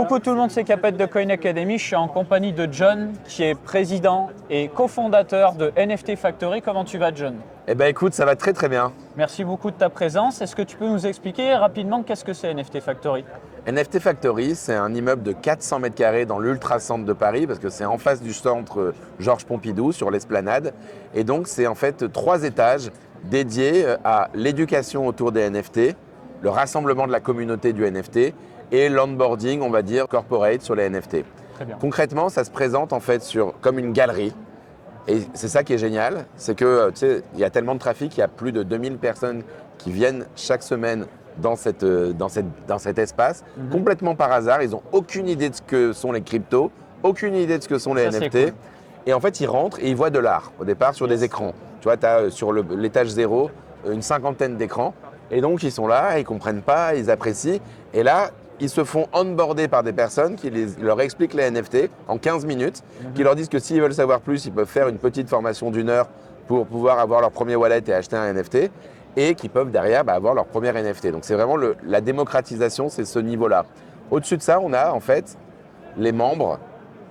Coucou tout le monde, c'est Capet de Coin Academy. Je suis en compagnie de John, qui est président et cofondateur de NFT Factory. Comment tu vas, John? Eh bien écoute, ça va très très bien. Merci beaucoup de ta présence. Est-ce que tu peux nous expliquer rapidement qu'est-ce que c'est NFT Factory? NFT Factory, c'est un immeuble de 400 mètres carrés dans l'ultra-centre de Paris, parce que c'est en face du centre Georges Pompidou, sur l'Esplanade. Et donc c'est en fait 3 étages dédiés à l'éducation autour des NFT, le rassemblement de la communauté du NFT et l'onboarding, on va dire, corporate sur les NFT. Très bien. Concrètement, ça se présente en fait comme une galerie. Et c'est ça qui est génial, c'est que tu sais, il y a tellement de trafic, il y a plus de 2000 personnes qui viennent chaque semaine dans cet espace, complètement par hasard. Ils n'ont aucune idée de ce que sont les cryptos, aucune idée de ce que sont les NFT. Cool. Et en fait, ils rentrent et ils voient de l'art au départ sur des écrans. Tu vois, tu as sur l'étage 0 une cinquantaine d'écrans. Et donc, ils sont là, ils ne comprennent pas, ils apprécient. Et là, ils se font onboarder par des personnes qui leur expliquent les NFT en 15 minutes, qui leur disent que s'ils veulent savoir plus, ils peuvent faire une petite formation d'1 heure pour pouvoir avoir leur premier wallet et acheter un NFT, et qui peuvent derrière avoir leur premier NFT. Donc c'est vraiment la démocratisation, c'est ce niveau-là. Au-dessus de ça, on a en fait les membres,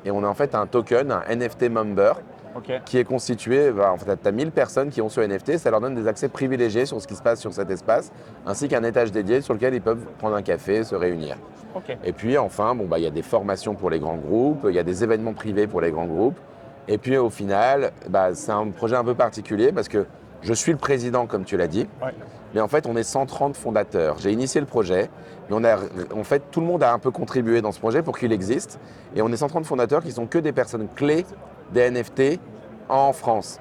et on a en fait un token, un NFT member, qui est constitué, en fait, tu as 1000 personnes qui ont ce NFT, ça leur donne des accès privilégiés sur ce qui se passe sur cet espace, ainsi qu'un étage dédié sur lequel ils peuvent prendre un café, se réunir. Et puis enfin, il y a des formations pour les grands groupes, il y a des événements privés pour les grands groupes, et puis au final, c'est un projet un peu particulier parce que je suis le président, comme tu l'as dit, mais en fait, on est 130 fondateurs. J'ai initié le projet, mais en fait, tout le monde a un peu contribué dans ce projet pour qu'il existe, et on est 130 fondateurs qui sont que des personnes clés des NFT en France.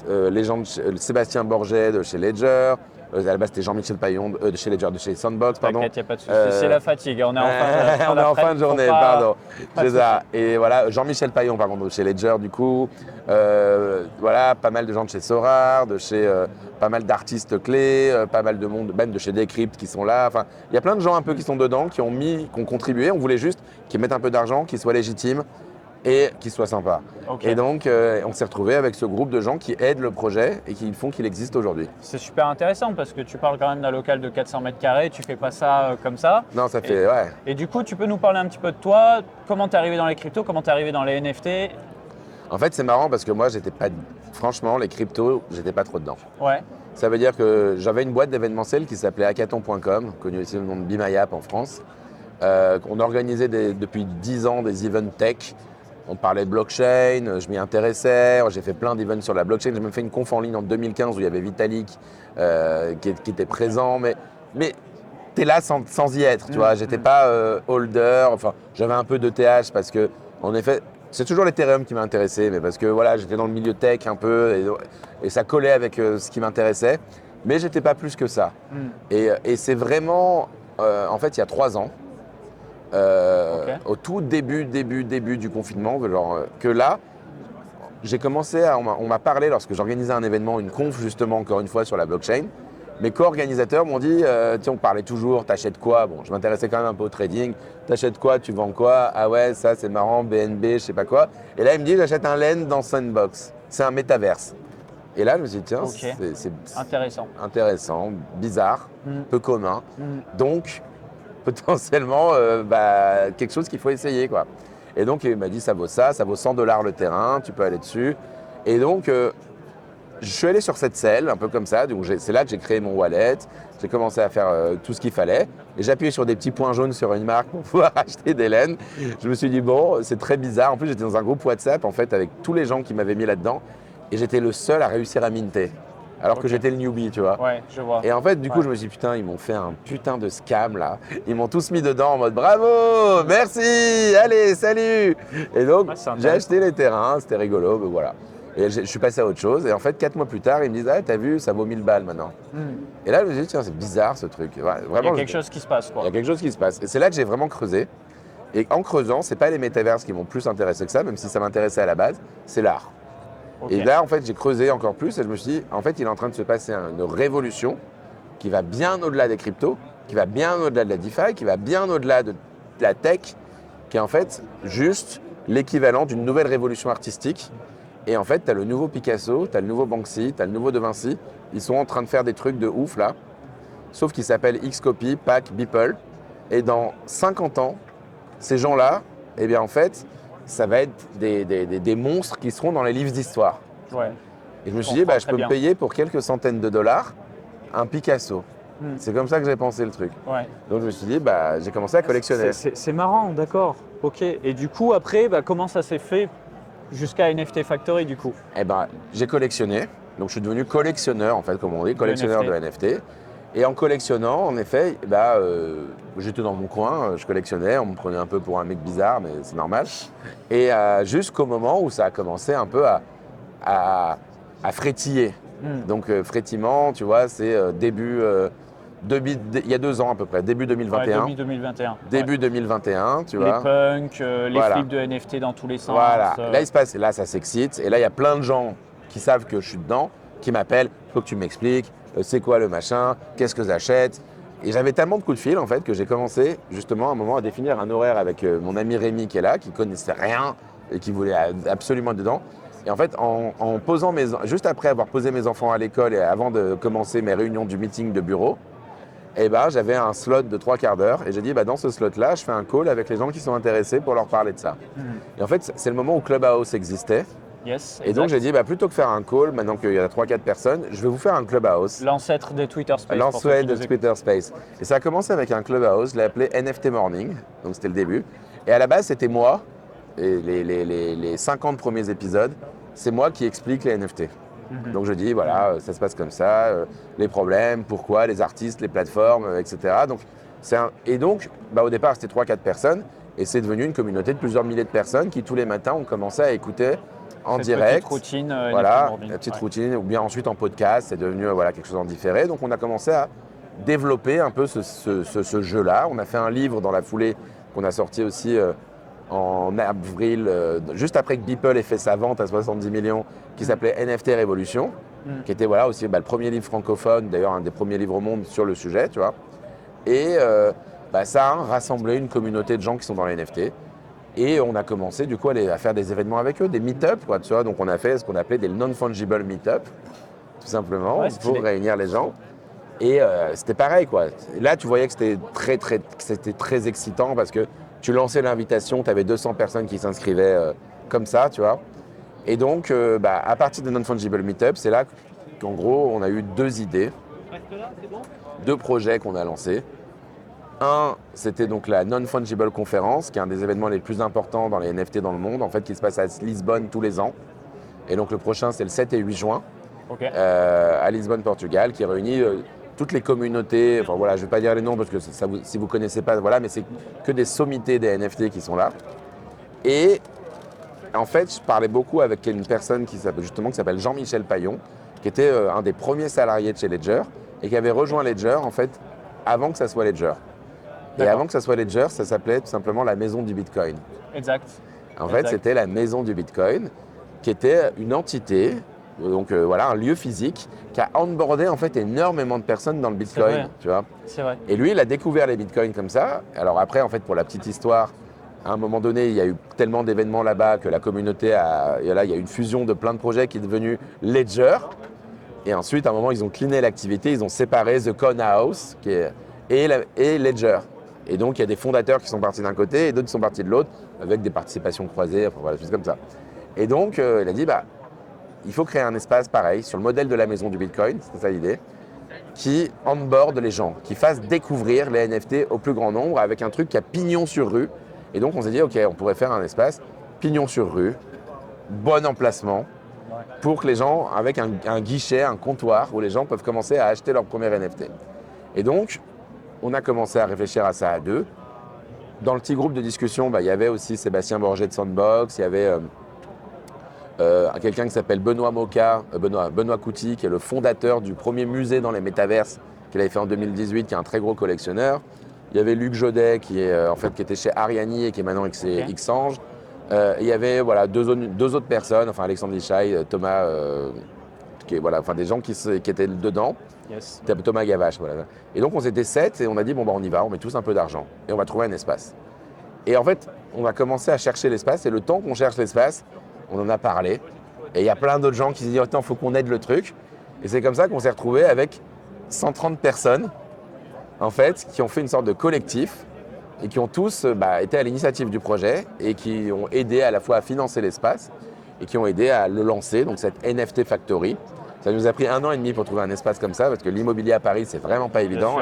Les gens de Sébastien Borget de chez Ledger, à la base c'était Jean-Michel Paillon de chez Ledger, de chez Sandbox, pardon. T'inquiète, il n'y a pas de souci, c'est la fatigue, on est en fin de journée, pardon. C'est ça. Et voilà, Jean-Michel Paillon, pardon, de chez Ledger du coup. Voilà, pas mal de gens de chez Sorare, de chez pas mal d'artistes clés, pas mal de monde, même de chez Decrypt qui sont là. Enfin, il y a plein de gens un peu qui sont dedans, qui ont contribué. On voulait juste qu'ils mettent un peu d'argent, qu'ils soient légitimes et qu'il soit sympa. Et donc, on s'est retrouvé avec ce groupe de gens qui aident le projet et qui font qu'il existe aujourd'hui. C'est super intéressant parce que tu parles quand même d'un local de 400 mètres carrés, tu fais pas ça comme ça. Non, ça fait, ouais. Et du coup, tu peux nous parler un petit peu de toi, comment tu es arrivé dans les cryptos, comment tu es arrivé dans les NFT? En fait, c'est marrant parce que moi, franchement, les cryptos, j'étais pas trop dedans. Ouais. Ça veut dire que j'avais une boîte d'événementiel qui s'appelait hackathon.com, connue aussi sous le nom de Be My App en France. On organisait depuis 10 ans des events tech. On parlait de blockchain, je m'y intéressais, j'ai fait plein d'events sur la blockchain. J'ai même fait une conf en ligne en 2015 où il y avait Vitalik qui était présent. Mais t'es là sans y être, tu vois. J'étais pas holder, enfin j'avais un peu d'ETH parce que, en effet, c'est toujours l'Ethereum qui m'a intéressé, mais parce que voilà, j'étais dans le milieu tech un peu et ça collait avec ce qui m'intéressait. Mais j'étais pas plus que ça. Et c'est vraiment, en fait, il y a 3 ans, au tout début du confinement, que là, j'ai commencé on m'a parlé lorsque j'organisais un événement, une conf justement, encore une fois, sur la blockchain. Mes co-organisateurs m'ont dit, tiens, on parlait toujours, t'achètes quoi? Bon, je m'intéressais quand même un peu au trading. T'achètes quoi? Tu vends quoi? Ah ouais, ça c'est marrant, BNB, je sais pas quoi. Et là, il me dit, j'achète un LEND dans Sandbox. C'est un métaverse. Et là, je me suis dit, tiens, c'est intéressant, bizarre, peu commun. Donc, potentiellement, quelque chose qu'il faut essayer, quoi. Et donc, il m'a dit, ça vaut 100$ le terrain, tu peux aller dessus. Et donc, je suis allé sur cette selle, un peu comme ça. Donc, c'est là que j'ai créé mon wallet. J'ai commencé à faire tout ce qu'il fallait. Et j'ai appuyé sur des petits points jaunes sur une marque pour pouvoir acheter des laines. Je me suis dit, bon, c'est très bizarre. En plus, j'étais dans un groupe WhatsApp, en fait, avec tous les gens qui m'avaient mis là-dedans. Et j'étais le seul à réussir à minter. Alors que j'étais le newbie, tu vois. Ouais, je vois. Et en fait, du coup, je me suis dit, putain, ils m'ont fait un putain de scam, là. Ils m'ont tous mis dedans en mode, bravo, merci, allez, salut. Et donc, j'ai acheté les terrains, c'était rigolo, mais voilà. Et je suis passé à autre chose. Et en fait, 4 mois plus tard, ils me disent, ah, t'as vu, ça vaut 1000 balles maintenant. Et là, je me suis dit, tiens, c'est bizarre, ce truc. Ouais, vraiment, il y a quelque chose qui se passe, quoi. Il y a quelque chose qui se passe. Et c'est là que j'ai vraiment creusé. Et en creusant, c'est pas les métaverses qui m'ont plus intéressé que ça, même si ça m'intéressait à la base, c'est l'art. Et là, en fait, j'ai creusé encore plus et je me suis dit, en fait, il est en train de se passer une révolution qui va bien au-delà des cryptos, qui va bien au-delà de la DeFi, qui va bien au-delà de la tech, qui est en fait juste l'équivalent d'une nouvelle révolution artistique. Et en fait, tu as le nouveau Picasso, tu as le nouveau Banksy, tu as le nouveau De Vinci. Ils sont en train de faire des trucs de ouf, là. Sauf qu'ils s'appellent Xcopy, Pack, Beeple. Et dans 50 ans, ces gens-là, eh bien en fait, ça va être des monstres qui seront dans les livres d'histoire. Ouais. Et je me suis dit, je très peux bien. me payer pour quelques centaines de dollars un Picasso. C'est comme ça que j'ai pensé le truc. Ouais. Donc je me suis dit, j'ai commencé à collectionner. C'est marrant, d'accord. Ok. Et du coup, après, comment ça s'est fait jusqu'à NFT Factory du coup? Eh ben, j'ai collectionné. Donc je suis devenu collectionneur, en fait, comme on dit, collectionneur de NFT. Et en collectionnant, en effet, j'étais dans mon coin, je collectionnais, on me prenait un peu pour un mec bizarre, mais c'est normal. Et jusqu'au moment où ça a commencé un peu à frétiller. Donc frétillement, tu vois, c'est il y a 2 ans à peu près, début 2021. Ouais, 2021. Début 2021, tu Les vois. punks, les Voilà. flips de NFT dans tous les sens. Voilà. Là, ça s'excite. Et là, il y a plein de gens qui savent que je suis dedans, qui m'appellent. Il faut que tu m'expliques, c'est quoi le machin, qu'est-ce que j'achète. Et j'avais tellement de coups de fil, en fait, que j'ai commencé justement à un moment à définir un horaire avec mon ami Rémi qui est là, qui connaissait rien et qui voulait absolument être dedans. Et en fait, en posant juste après avoir posé mes enfants à l'école et avant de commencer mes réunions du meeting de bureau, j'avais un slot de 3/4 d'heure et j'ai dit dans ce slot-là, je fais un call avec les gens qui sont intéressés pour leur parler de ça. Et en fait, c'est le moment où Clubhouse existait. Yes, et donc j'ai dit plutôt que faire un call, maintenant qu'il y a 3-4 personnes, je vais vous faire un Clubhouse. L'ancêtre de Twitter Space. L'ancêtre de Twitter Space. Et ça a commencé avec un Clubhouse, je l'ai appelé NFT Morning, donc c'était le début. Et à la base, c'était moi, et les 50 premiers épisodes, c'est moi qui explique les NFT. Donc je dis, voilà, ça se passe comme ça, les problèmes, pourquoi, les artistes, les plateformes, etc. Donc, au départ, c'était 3-4 personnes, et c'est devenu une communauté de plusieurs milliers de personnes qui, tous les matins, ont commencé à écouter en direct. Petite routine, voilà, la petite routine, ou bien ensuite en podcast, c'est devenu quelque chose en différé. Donc on a commencé à développer un peu ce jeu-là. On a fait un livre dans la foulée qu'on a sorti aussi en avril, juste après que Beeple ait fait sa vente à 70 millions, qui s'appelait NFT Révolution, qui était aussi le premier livre francophone, d'ailleurs un des premiers livres au monde sur le sujet, tu vois. Et ça a rassemblé une communauté de gens qui sont dans les NFT. Et on a commencé du coup à faire des événements avec eux, des meet-up, tu vois. Donc on a fait ce qu'on appelait des non-fungible meet-up, tout simplement, pour réunir les gens. Et c'était pareil, quoi. Là, tu voyais que c'était très excitant parce que tu lançais l'invitation, tu avais 200 personnes qui s'inscrivaient comme ça, tu vois. Et donc, à partir des non-fungible meet-up, c'est là qu'en gros, on a eu 2 idées, 2 projets qu'on a lancés. Un, c'était donc la Non-Fungible Conference, qui est un des événements les plus importants dans les NFT dans le monde, en fait, qui se passe à Lisbonne tous les ans. Et donc le prochain, c'est le 7 et 8 juin, à Lisbonne, Portugal, qui réunit toutes les communautés. Enfin voilà, je ne vais pas dire les noms parce que si vous ne connaissez pas, voilà, mais c'est que des sommités des NFT qui sont là. Et en fait, je parlais beaucoup avec une personne qui s'appelle Jean-Michel Paillon, qui était un des premiers salariés de chez Ledger et qui avait rejoint Ledger en fait avant que ça soit Ledger. Et avant que ça soit Ledger, ça s'appelait tout simplement la maison du Bitcoin. Exact. En fait, c'était la maison du Bitcoin, qui était une entité, donc un lieu physique, qui a onboardé en fait énormément de personnes dans le Bitcoin. C'est vrai. Tu vois. C'est vrai. Et lui, il a découvert les Bitcoins comme ça. Alors après, en fait, pour la petite histoire, à un moment donné, il y a eu tellement d'événements là-bas que la communauté il y a eu une fusion de plein de projets qui est devenu Ledger. Et ensuite, à un moment, ils ont cleané l'activité, ils ont séparé The Con House et Ledger. Et donc, il y a des fondateurs qui sont partis d'un côté et d'autres qui sont partis de l'autre, avec des participations croisées, enfin voilà, choses comme ça. Et donc, il a dit, il faut créer un espace pareil, sur le modèle de la maison du Bitcoin, c'était ça l'idée, qui onboard les gens, qui fasse découvrir les NFT au plus grand nombre, avec un truc qui a pignon sur rue. Et donc, on s'est dit, OK, on pourrait faire un espace pignon sur rue, bon emplacement, pour que les gens, avec un guichet, un comptoir, où les gens peuvent commencer à acheter leur premier NFT. Et donc, on a commencé à réfléchir à ça à 2. Dans le petit groupe de discussion, il y avait aussi Sébastien Borget de Sandbox, il y avait quelqu'un qui s'appelle Benoît Couty, qui est le fondateur du premier musée dans les métaverses qu'il avait fait en 2018, qui est un très gros collectionneur. Il y avait Luc Jodet, qui était chez Ariani et qui est maintenant chez Xange. Il y avait 2 autres personnes, enfin Alexandre Lichai, Thomas, des gens qui étaient dedans. Yes. Thomas Gavache, voilà. Et donc on était 7 et on a dit on y va, on met tous un peu d'argent et on va trouver un espace. Et en fait, on a commencé à chercher l'espace et le temps qu'on cherche l'espace, on en a parlé. Et il y a plein d'autres gens qui se disent attends, faut qu'on aide le truc. Et c'est comme ça qu'on s'est retrouvé avec 130 personnes en fait qui ont fait une sorte de collectif et qui ont tous été à l'initiative du projet et qui ont aidé à la fois à financer l'espace et qui ont aidé à le lancer, donc cette NFT Factory. Ça nous a pris 1 an et demi pour trouver un espace comme ça parce que l'immobilier à Paris, c'est vraiment pas évident.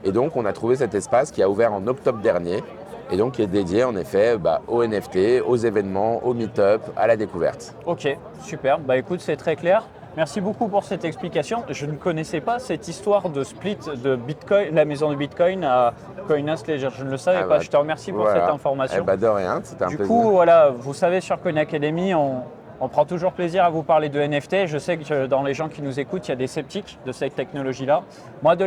Et donc, on a trouvé cet espace qui a ouvert en octobre dernier et donc qui est dédié en effet aux NFT, aux événements, aux meet-up, à la découverte. Ok, super. Bah écoute, c'est très clair. Merci beaucoup pour cette explication. Je ne connaissais pas cette histoire de split de Bitcoin, la maison de Bitcoin à Coinhouse Ledger. Je ne le savais pas. Je te remercie pour cette information. De rien, c'était un plaisir. Du coup, voilà, vous savez, sur Coin Academy, on prend toujours plaisir à vous parler de NFT. Je sais que dans les gens qui nous écoutent, il y a des sceptiques de cette technologie-là. Moi, de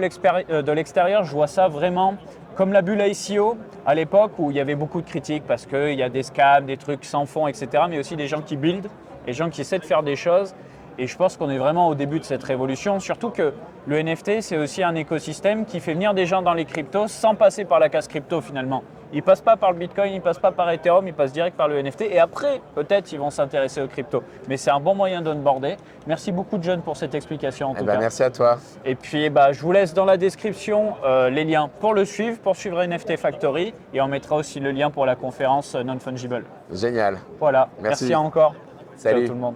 l'extérieur, je vois ça vraiment comme la bulle ICO à l'époque où il y avait beaucoup de critiques parce qu'il y a des scams, des trucs sans fond, etc. Mais aussi des gens qui build, des gens qui essaient de faire des choses. Et je pense qu'on est vraiment au début de cette révolution, surtout que le NFT, c'est aussi un écosystème qui fait venir des gens dans les cryptos sans passer par la case crypto finalement. Ils ne passent pas par le Bitcoin, ils ne passent pas par Ethereum, ils passent direct par le NFT et après, peut-être, ils vont s'intéresser aux cryptos. Mais c'est un bon moyen d'onboarder. Merci beaucoup, John, pour cette explication en tout cas. Merci à toi. Et puis, je vous laisse dans la description les liens pour le suivre, pour suivre NFT Factory et on mettra aussi le lien pour la conférence Non Fungible. Génial. Voilà, merci encore. Salut Ciao tout le monde.